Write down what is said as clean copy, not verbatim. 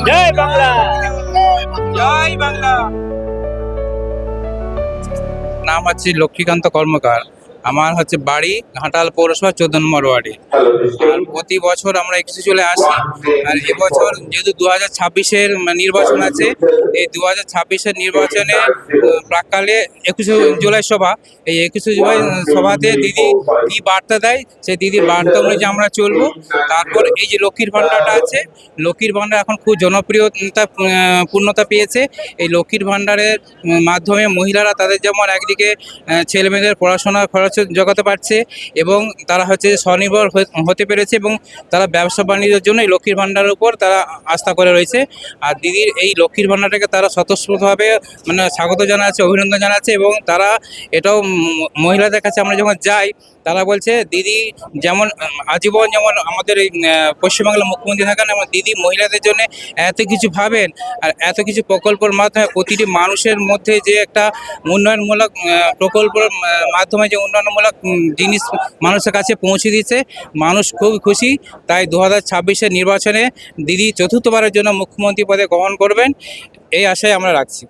জয় বাংলা। জয় বাংলা। নাম হচ্ছে লক্ষ্মীকান্ত কর্মকার। আমার হচ্ছে বাড়ি ঘাটাল পৌরসভা 14 নম্বর ওয়ার্ডে। আর প্রতি বছর আমরা একুশে চলে আসি। আর এবছর যেহেতু 2026-এর নির্বাচন আছে, এই 2026-এর নির্বাচনে প্রাককালে 21শে জুলাই সভা, এই 21শে জুলাই সভাতে দিদি কি বার্তা দেয়, সেই দিদির বার্তা অনুযায়ী আমরা চলবো। তারপর এই যে লক্ষ্মীর ভাণ্ডারটা আছে, লক্ষ্মীর ভাণ্ডার এখন খুব জনপ্রিয়তা পূর্ণতা পেয়েছে। এই লক্ষ্মীর ভাণ্ডারের মাধ্যমে মহিলারা তাদের যেমন একদিকে ছেলে মেয়েদের পড়াশোনার খরচ জোগাতে পারছে এবং তারা হচ্ছে স্বনির্ভর হতে পেরেছে এবং তারা ব্যবসা বাণিজ্যের জন্য এই লক্ষ্মীর ভাণ্ডারের উপর তারা আস্থা করে রয়েছে। আর দিদির এই লক্ষ্মীর ভাণ্ডারটাকে তারা স্বতঃস্ফূর্তভাবে স্বাগত জানাচ্ছে, অভিনন্দন জানাচ্ছে এবং তারা এটাও মহিলাদের কাছে আমরা যখন যাই তারা বলছে দিদি যেমন আজীবন যেমন আমাদের এই পশ্চিমবাংলার মুখ্যমন্ত্রী থাকেন, এবং দিদি মহিলাদের জন্য এত কিছু ভাবেন আর এত কিছু প্রকল্পের মাধ্যমে প্রতিটি মানুষের মধ্যে যে একটা উন্নয়নমূলক প্রকল্পের মাধ্যমে যে উন্নয়নমূলক জিনিস মানুষের কাছে পৌঁছে দিচ্ছে, মানুষ খুব খুশি। তাই 2026-এর নির্বাচনে দিদি চতুর্থবারের জন্য মুখ্যমন্ত্রী পদে গ্রহণ করবেন, এই আশায় আমরা রাখছি।